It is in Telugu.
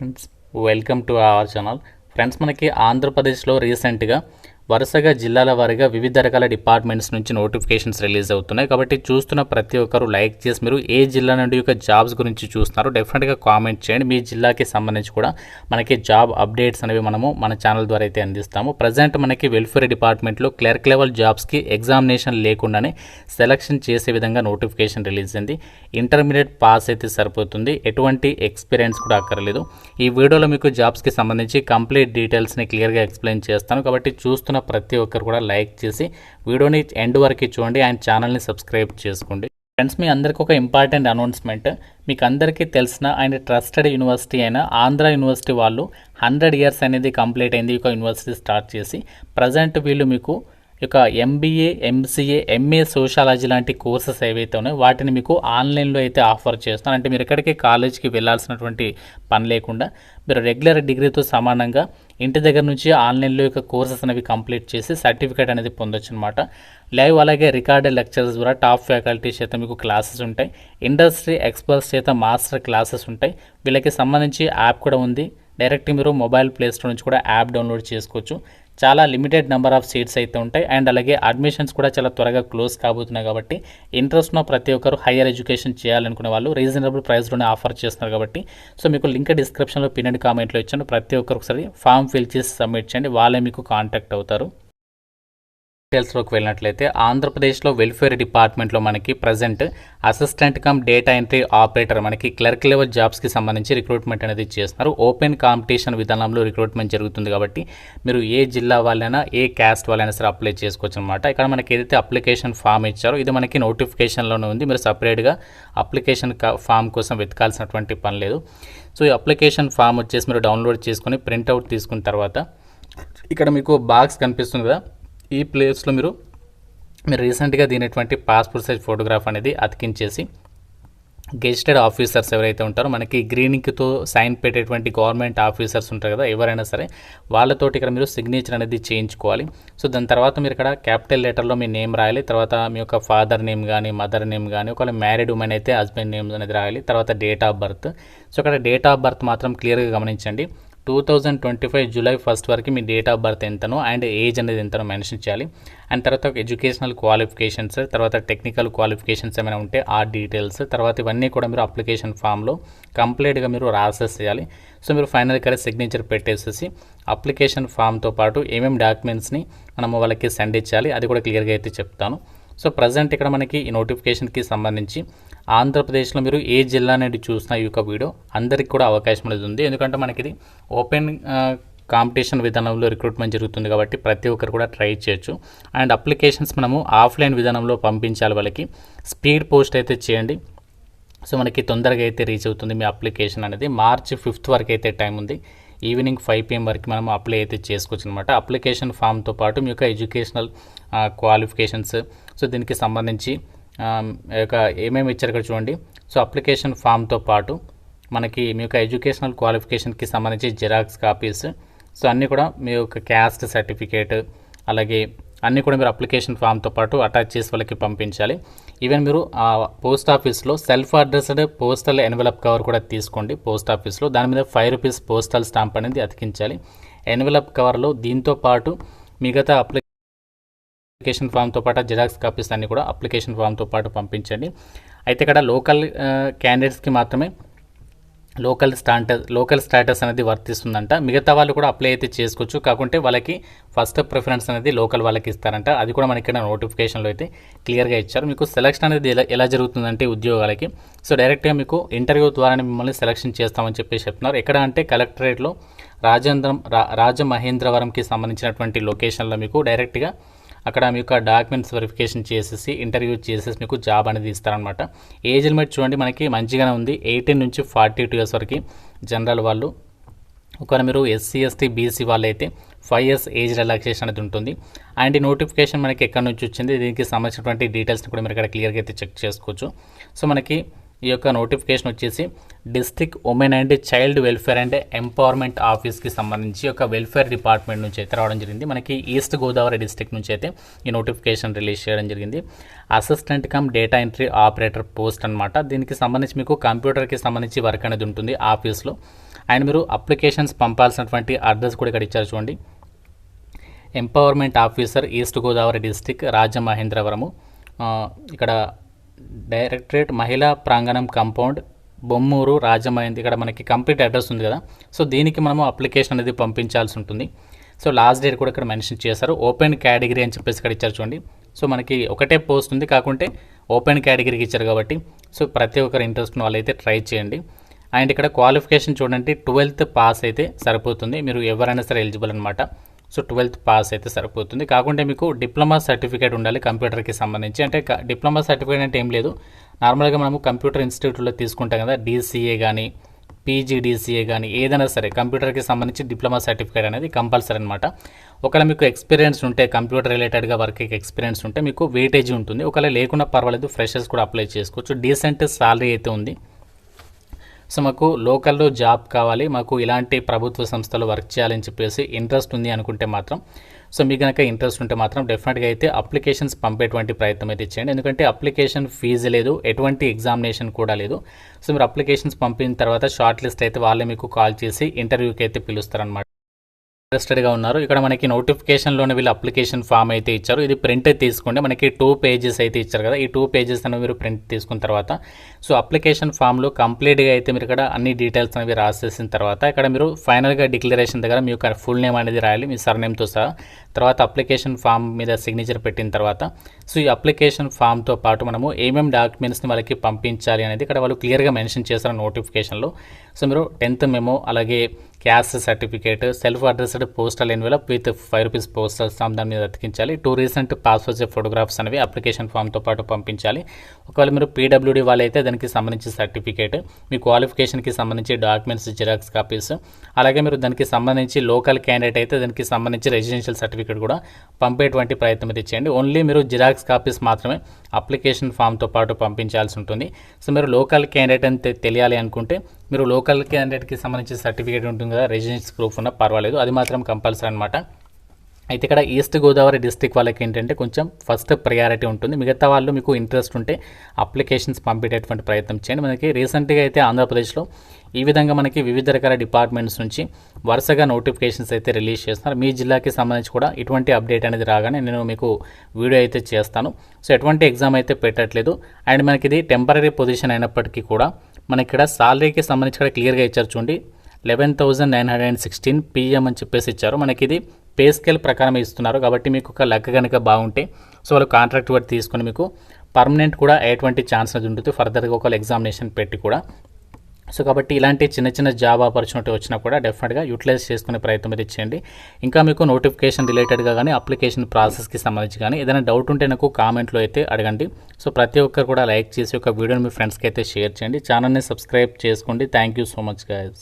Friends, welcome to our channel. Friends, మనకి ఆంధ్రప్రదేశ్లో రీసెంట్గా వరుసగా జిల్లాల వారీగా వివిధ రకాల డిపార్ట్మెంట్స్ నుంచి నోటిఫికేషన్స్ రిలీజ్ అవుతున్నాయి. కాబట్టి చూస్తున్న ప్రతి ఒక్కరు లైక్ చేసి మీరు ఏ జిల్లా నుండి యొక్క జాబ్స్ గురించి చూస్తున్నారు డెఫినెట్గా కామెంట్ చేయండి. మీ జిల్లాకి సంబంధించి కూడా మనకి జాబ్ అప్డేట్స్ అనేవి మనము మన ఛానల్ ద్వారా అయితే అందిస్తాము. ప్రజెంట్ మనకి వెల్ఫేర్ డిపార్ట్మెంట్లో క్లర్క్ లెవెల్ జాబ్స్కి ఎగ్జామినేషన్ లేకుండానే సెలక్షన్ చేసే విధంగా నోటిఫికేషన్ రిలీజ్ అయింది. ఇంటర్మీడియట్ పాస్ అయితే సరిపోతుంది, ఎటువంటి ఎక్స్పీరియన్స్ కూడా అక్కర్లేదు. ఈ వీడియోలో మీకు జాబ్స్కి సంబంధించి కంప్లీట్ డీటెయిల్స్ని క్లియర్గా ఎక్స్ప్లెయిన్ చేస్తాను. కాబట్టి చూస్తున్న ప్రతి ఒక్కరు కూడా లైక్ చేసి వీడియోని ఎండ్ వరకు చూడండి అండ్ ఛానల్ని సబ్స్క్రైబ్ చేసుకోండి. ఫ్రెండ్స్, మీ అందరికీ ఒక ఇంపార్టెంట్ అనౌన్స్మెంట్. మీకు అందరికీ తెలిసిన అండ్ ట్రస్టెడ్ యూనివర్సిటీ అయిన ఆంధ్ర యూనివర్సిటీ వాళ్ళు 100 ఇయర్స్ అనేది కంప్లీట్ అయింది. ఈ యూనివర్సిటీ స్టార్ట్ చేసి ప్రజెంట్ వీళ్ళు మీకు ఇక ఎంబీఏ, ఎంసీఏ, ఎంఏ సోషాలజీ లాంటి కోర్సెస్ ఏవైతే ఉన్నాయో వాటిని మీకు ఆన్లైన్లో అయితే ఆఫర్ చేస్తున్నారు. అంటే మీరు ఎక్కడికి కాలేజ్కి వెళ్ళాల్సినటువంటి పని లేకుండా మీరు రెగ్యులర్ డిగ్రీతో సమానంగా ఇంటి దగ్గర నుంచి ఆన్లైన్లో యొక్క కోర్సెస్ అనేవి కంప్లీట్ చేసి సర్టిఫికేట్ అనేది పొందొచ్చు అనమాట. లైవ్ అలాగే రికార్డెడ్ లెక్చర్స్ ద్వారా టాప్ ఫ్యాకల్టీ చేత మీకు క్లాసెస్ ఉంటాయి. ఇండస్ట్రీ ఎక్స్పర్ట్స్ చేత మాస్టర్ క్లాసెస్ ఉంటాయి. వీళ్ళకి సంబంధించి యాప్ కూడా ఉంది. డైరెక్ట్ మీరు మొబైల్ ప్లేస్టోర్ నుంచి కూడా యాప్ డౌన్లోడ్ చేసుకోవచ్చు. చాలా లిమిటెడ్ నెంబర్ ఆఫ్ సీట్స్ అయితే ఉంటాయి అండ్ అలాగే అడ్మిషన్స్ కూడా చాలా త్వరగా క్లోజ్ కాబోతున్నాయి. కాబట్టి ఇంట్రెస్ట్ ఉన్న ప్రతి ఒక్కరు హైయర్ ఎడ్యుకేషన్ చేయాలనుకునే వాళ్ళు రీజనబుల్ ప్రైస్లోనే ఆఫర్ చేస్తున్నారు. కాబట్టి మీకు లింక్ డిస్క్రిప్షన్లో పిన్ అండ్ కామెంట్లో ఇచ్చాను. ప్రతి ఒక్కరు ఒకసారి ఫామ్ ఫిల్ చేసి సబ్మిట్ చేయండి, వాళ్ళే మీకు కాంటాక్ట్ అవుతారు. డీటెయిల్స్లోకి వెళ్ళినట్లయితే ఆంధ్రప్రదేశ్లో వెల్ఫేర్ డిపార్ట్మెంట్లో మనకి present assistant cum data entry operator మనకి క్లర్క్ లెవెల్ జాబ్స్కి సంబంధించి రిక్రూట్మెంట్ అనేది చేస్తున్నారు. ఓపెన్ కాంపిటీషన్ విధానంలో రిక్రూట్మెంట్ జరుగుతుంది. కాబట్టి మీరు ఏ జిల్లా వాళ్ళైనా ఏ క్యాస్ట్ వాళ్ళైనా సరే అప్లై చేసుకోవచ్చు అనమాట. ఇక్కడ మనకి ఏదైతే అప్లికేషన్ ఫామ్ ఇచ్చారో ఇది మనకి నోటిఫికేషన్లోనే ఉంది. మీరు సపరేట్గా అప్లికేషన్ ఫామ్ కోసం వెతకాల్సినటువంటి పని లేదు. సో ఈ అప్లికేషన్ ఫామ్ వచ్చేసి మీరు డౌన్లోడ్ చేసుకొని ప్రింట్అవుట్ తీసుకున్న తర్వాత ఇక్కడ మీకు బాక్స్ కనిపిస్తుంది కదా, ఈ ప్లేస్లో మీరు రీసెంట్గా దీనిటువంటి పాస్పోర్ట్ సైజ్ ఫోటోగ్రాఫ్ అనేది అతికించేసి గెజిటెడ్ ఆఫీసర్స్ ఎవరైతే ఉంటారో మనకి గ్రీనింగ్తో సైన్ పెట్టేటువంటి గవర్నమెంట్ ఆఫీసర్స్ ఉంటారు కదా, ఎవరైనా సరే వాళ్ళతోటి ఇక్కడ మీరు సిగ్నేచర్ అనేది చేయించుకోవాలి. సో దాని తర్వాత మీరు ఇక్కడ క్యాపిటల్ లెటర్లో మీ నేమ్ రాయాలి. తర్వాత మీ యొక్క ఫాదర్ నేమ్ కానీ మదర్ నేమ్ కానీ, ఒకవేళ మ్యారీడ్ ఉమెన్ అయితే హస్బెండ్ నేమ్ అనేది రాయాలి. తర్వాత డేట్ ఆఫ్ బర్త్. సో ఇక్కడ డేట్ ఆఫ్ బర్త్ మాత్రం క్లియర్గా గమనించండి. 2025 జూలై 1 వరకు మీ డేట్ ఆఫ్ బర్త్ ఎంతనో అండ్ ఏజ్ అనేది ఎంతనో మెన్షన్ చేయాలి. అండ్ తర్వాత ఎడ్యుకేషనల్ క్వాలిఫికేషన్స్, తర్వాత టెక్నికల్ క్వాలిఫికేషన్స్ ఏమైనా ఉంటే ఆ డీటెయిల్స్, తర్వాత ఇవన్నీ కూడా మీరు అప్లికేషన్ ఫామ్లో కంప్లీట్గా మీరు రాసేసేయాలి. సో మీరు ఫైనల్గా సిగ్నేచర్ పెట్టేసేసి అప్లికేషన్ ఫామ్తో పాటు ఏమేమి డాక్యుమెంట్స్ని మనము వాళ్ళకి సెండ్ ఇచ్చాలి అది కూడా క్లియర్గా అయితే చెప్తాను. సో ప్రజెంట్ ఇక్కడ మనకి ఈ నోటిఫికేషన్కి సంబంధించి ఆంధ్రప్రదేశ్లో మీరు ఏ జిల్లా నుండి చూసినా ఈ యొక్క వీడియో అందరికి కూడా అవకాశం అనేది ఉంది. ఎందుకంటే మనకి ఇది ఓపెన్ కాంపిటీషన్ విధానంలో రిక్రూట్మెంట్ జరుగుతుంది కాబట్టి ప్రతి ఒక్కరు కూడా ట్రై చేయొచ్చు. అండ్ అప్లికేషన్స్ మనము ఆఫ్లైన్ విధానంలో పంపించాలి. వాళ్ళకి స్పీడ్ పోస్ట్ అయితే చేయండి. సో మనకి తొందరగా అయితే రీచ్ అవుతుంది మీ అప్లికేషన్ అనేది. మార్చి 5th వరకు అయితే టైం ఉంది. ఈవినింగ్ 5 PM వరకు మనం అప్లై అయితే చేసుకోవచ్చు అనమాట. అప్లికేషన్ ఫామ్తో పాటు మీ యొక్క ఎడ్యుకేషనల్ క్వాలిఫికేషన్స్, సో దీనికి సంబంధించి యొక్క ఏమేమి ఇచ్చారు ఇక్కడ చూడండి. సో అప్లికేషన్ ఫామ్తో పాటు మనకి మీ యొక్క ఎడ్యుకేషనల్ క్వాలిఫికేషన్కి సంబంధించి జిరాక్స్ కాపీస్, సో అన్నీ కూడా మీ యొక్క క్యాస్ట్ సర్టిఫికేట్ అలాగే అన్నీ కూడా మీరు అప్లికేషన్ ఫామ్తో పాటు అటాచ్ చేసి వాళ్ళకి పంపించాలి. ఈవెన్ మీరు పోస్ట్ ఆఫీస్లో self addressed postal envelope cover కూడా తీసుకోండి. పోస్ట్ ఆఫీస్లో దాని మీద 5 రూపీస్ పోస్టల్ స్టాంప్ అనేది అతికించాలి ఎన్వెలప్ కవర్లో. దీంతో పాటు మిగతా అప్లికేషన్ ఫామ్తో పాటు జిరాక్స్ కాపీస్ అన్నీ కూడా అప్లికేషన్ ఫామ్తో పాటు పంపించండి. అయితే ఇక్కడ లోకల్ క్యాండిడేట్స్కి మాత్రమే లోకల్ స్టాటస్ అనేది వర్తిస్తుందంట. మిగతా వాళ్ళు కూడా అప్లై అయితే చేసుకోవచ్చు, కాకుంటే వాళ్ళకి ఫస్ట్ ప్రిఫరెన్స్ అనేది లోకల్ వాళ్ళకి ఇస్తారంట. అది కూడా మనకి నోటిఫికేషన్లో అయితే క్లియర్గా ఇచ్చారు. మీకు సెలక్షన్ అనేది ఎలా జరుగుతుందంటే ఉద్యోగాలకి, సో డైరెక్ట్గా మీకు ఇంటర్వ్యూ ద్వారానే మిమ్మల్ని సెలక్షన్ చేస్తామని చెప్పేసి చెప్తున్నారు. ఎక్కడ అంటే కలెక్టరేట్లో రాజమహేంద్రవరంకి సంబంధించినటువంటి లొకేషన్లో మీకు డైరెక్ట్గా అక్కడ మీ యొక్క డాక్యుమెంట్స్ వెరిఫికేషన్ చేసేసి ఇంటర్వ్యూ చేసేసి మీకు జాబ్ అనేది ఇస్తారనమాట. ఏజ్ లిమిట్ చూడండి మనకి మంచిగానే ఉంది. 18 నుంచి 42 ఇయర్స్ వరకు జనరల్ వాళ్ళు. ఒకవేళ మీరు SC ST BC వాళ్ళు అయితే 5 years ఏజ్ రిలాక్సేషన్ అనేది ఉంటుంది. అండ్ ఈ నోటిఫికేషన్ మనకి ఎక్కడి నుంచి వచ్చింది, దీనికి సంబంధించినటువంటి డీటెయిల్స్ని కూడా మీరు ఇక్కడ క్లియర్గా అయితే చెక్ చేసుకోవచ్చు. సో మనకి ఈ యొక్క నోటిఫికేషన్ వచ్చేసి district women and child welfare and empowerment ఆఫీస్కి సంబంధించి ఒక వెల్ఫేర్ డిపార్ట్మెంట్ నుంచి అయితే రావడం జరిగింది. మనకి ఈస్ట్ గోదావరి డిస్ట్రిక్ట్ నుంచి అయితే ఈ నోటిఫికేషన్ రిలీజ్ చేయడం జరిగింది. Assistant cum data entry operator post అనమాట. దీనికి సంబంధించి మీకు కంప్యూటర్కి సంబంధించి వర్క్ అనేది ఉంటుంది ఆఫీస్లో. అండ్ మీరు అప్లికేషన్స్ పంపాల్సినటువంటి అడ్రస్ కూడా ఇక్కడ ఇచ్చారు చూడండి. Empowerment officer east Godavari district Rajamahendravaram, ఇక్కడ డైరెక్టరేట్ మహిళా ప్రాంగణం కాంపౌండ్ బొమ్మూరు రాజమహేంద్ర, ఇక్కడ మనకి కంప్లీట్ అడ్రస్ ఉంది కదా. సో దీనికి మనము అప్లికేషన్ అనేది పంపించాల్సి ఉంటుంది. సో లాస్ట్ డేట్ కూడా ఇక్కడ మెన్షన్ చేశారు. ఓపెన్ కేటగిరీ అని చెప్పేసి ఇక్కడ ఇచ్చారు చూడండి. సో మనకి ఒకటే పోస్ట్ ఉంది, కాకుంటే ఓపెన్ కేటగిరీకి ఇచ్చారు కాబట్టి సో ప్రతి ఒక్కరు ఇంట్రెస్ట్ ఉన్న వాళ్ళైతే ట్రై చేయండి. అండ్ ఇక్కడ క్వాలిఫికేషన్ చూడండి, 12th పాస్ అయితే సరిపోతుంది. మీరు ఎవరైనా సరే ఎలిజిబుల్ అనమాట. సో 12th పాస్ అయితే సరిపోతుంది. కాకుంటే మీకు డిప్లొమా సర్టిఫికేట్ ఉండాలి కంప్యూటర్కి సంబంధించి. అంటే డిప్లొమా సర్టిఫికేట్ అంటే ఏం లేదు, నార్మల్గా మనము కంప్యూటర్ ఇన్స్టిట్యూట్లో తీసుకుంటాం కదా, DCA కానీ PGDCA కానీ ఏదైనా సరే కంప్యూటర్కి సంబంధించి డిప్లొమా సర్టిఫికేట్ అనేది కంపల్సరీ అనమాట. ఒకవేళ మీకు ఎక్స్పీరియన్స్ ఉంటే, కంప్యూటర్ రిలేటెడ్గా వర్క్ ఎక్స్పీరియన్స్ ఉంటే మీకు వెయిటేజ్ ఉంటుంది. ఒకవేళ లేకుండా పర్వాలేదు, ఫ్రెషర్స్ కూడా అప్లై చేసుకోవచ్చు. డీసెంట్ సాలరీ అయితే ఉంది. సో మాకు లోకల్లో జాబ్ కావాలి, మాకు ఇలాంటి ప్రభుత్వ సంస్థలో వర్క్ చేయాలని చెప్పేసి ఇంట్రెస్ట్ ఉంది అనుకుంటే మాత్రం, సో మీకు కనుక ఇంట్రెస్ట్ ఉంటే మాత్రం డెఫినెట్గా అయితే అప్లికేషన్స్ పంపేటువంటి ప్రయత్నం అయితే చేయండి. ఎందుకంటే అప్లికేషన్ ఫీజు లేదు, ఎటువంటి ఎగ్జామినేషన్ కూడా లేదు. సో మీరు అప్లికేషన్స్ పంపిన తర్వాత షార్ట్ లిస్ట్ అయితే వాళ్ళే మీకు కాల్ చేసి ఇంటర్వ్యూకి అయితే పిలుస్తారనమాట. ఇంట్రెస్టెడ్గా ఉన్నారు. ఇక్కడ మనకి నోటిఫికేషన్లోనే వీళ్ళు అప్లికేషన్ ఫామ్ అయితే ఇచ్చారు. ఇది ప్రింట్ తీసుకోండి. మనకి 2 pages అయితే ఇచ్చారు కదా, ఈ 2 pages అనేవి మీరు ప్రింట్ తీసుకున్న తర్వాత సో అప్లికేషన్ ఫామ్లో కంప్లీట్గా అయితే మీరు ఇక్కడ అన్ని డీటెయిల్స్ అనేవి రాసేసిన తర్వాత ఇక్కడ మీరు ఫైనల్గా డిక్లరేషన్ దగ్గర మీ యొక్క ఫుల్ నేమ్ అనేది రాయాలి, మీ సర్నేమ్తో సహా. తర్వాత అప్లికేషన్ ఫామ్ మీద సిగ్నేచర్ పెట్టిన తర్వాత సో ఈ అప్లికేషన్ ఫామ్తో పాటు మనము ఏమేమి డాక్యుమెంట్స్ని వాళ్ళకి పంపించాలి అనేది ఇక్కడ వాళ్ళు క్లియర్గా మెన్షన్ చేస్తారు నోటిఫికేషన్లో. సో మీరు 10th మెమో, అలాగే caste certificate, self addressed postal envelope with ₹5 postal stamp దాని మీద అతికించాలి. 2 recent పాస్పోర్ట్ ఫోటోగ్రాఫ్స్ అనేవి అప్లికేషన్ ఫామ్తో పాటు పంపించాలి. ఒకవేళ మీరు PWD వాళ్ళైతే దానికి సంబంధించి సర్టిఫికేట్, మీ క్వాలిఫికేషన్కి సంబంధించి డాక్యుమెంట్స్ జిరాక్స్ కాపీస్, అలాగే మీరు దానికి సంబంధించి లోకల్ క్యాండిడేట్ అయితే దానికి సంబంధించి రెసిడెన్షియల్ సర్టిఫికేట్ కూడా పంపేటువంటి ప్రయత్నం అయితే చేయండి. ఓన్లీ మీరు జిరాక్స్ కాపీస్ మాత్రమే అప్లికేషన్ ఫామ్తో పాటు పంపించాల్సి ఉంటుంది. సో మీరు లోకల్ క్యాండిడేట్ అని తెలియాలి అనుకుంటే మీరు లోకల్ క్యాండిడేట్కి సంబంధించి సర్టిఫికేట్ ఉంటుంది కదా, రెసిడెన్స్ ప్రూఫ్ ఉన్నా పర్వాలేదు, అది మాత్రం కంపల్సరీ అనమాట. అయితే ఇక్కడ ఈస్ట్ గోదావరి డిస్ట్రిక్ట్ వాళ్ళకి ఏంటంటే కొంచెం ఫస్ట్ ప్రయారిటీ ఉంటుంది. మిగతా వాళ్ళు మీకు ఇంట్రెస్ట్ ఉంటే అప్లికేషన్స్ పంపేటటువంటి ప్రయత్నం చేయండి. మనకి రీసెంట్గా అయితే ఆంధ్రప్రదేశ్లో ఈ విధంగా మనకి వివిధ రకాల డిపార్ట్మెంట్స్ నుంచి వరుసగా నోటిఫికేషన్స్ అయితే రిలీజ్ చేస్తున్నారు. మీ జిల్లాకి సంబంధించి కూడా ఇటువంటి అప్డేట్ అనేది రాగానే నేను మీకు వీడియో అయితే చేస్తాను. సో ఎటువంటి ఎగ్జామ్ అయితే పెట్టట్లేదు. అండ్ మనకి ఇది టెంపరీ పొజిషన్ అయినప్పటికీ కూడా మనకి ఇక్కడ సాలరీకి సంబంధించి కూడా క్లియర్గా ఇచ్చారు చూడండి. 11,916 PM అని చెప్పేసి ఇచ్చారు. మనకి ఇది పే స్కేల్ ప్రకారం ఇస్తున్నారు కాబట్టి మీకు ఒక లెక్క కనుక బాగుంటే సో వాళ్ళు కాంట్రాక్ట్ వర్క్ తీసుకొని మీకు పర్మనెంట్ కూడా అయ్యేటువంటి ఛాన్స్ అనేది ఉంటుంది, ఫర్దర్గా ఒక ఎగ్జామినేషన్ పెట్టి కూడా. సో కాబట్టి ఇలాంటి చిన్న చిన్న జాబ్ ఆపర్చునిటీ వచ్చినా కూడా డెఫినెట్గా యూటిలైజ్ చేసుకునే ప్రయత్నం అయితే చేయండి. ఇంకా మీకు నోటిఫికేషన్ రిలేటెడ్గా కానీ అప్లికేషన్ ప్రాసెస్కి సంబంధించి కానీ ఏదైనా డౌట్ ఉంటే నాకు కామెంట్లో అయితే అడగండి. సో ప్రతి ఒక్కరు కూడా లైక్ చేసి ఒక వీడియోని మీ ఫ్రెండ్స్కి అయితే షేర్ చేయండి. ఛానల్ని సబ్స్క్రైబ్ చేసుకోండి. Thank you so much guys.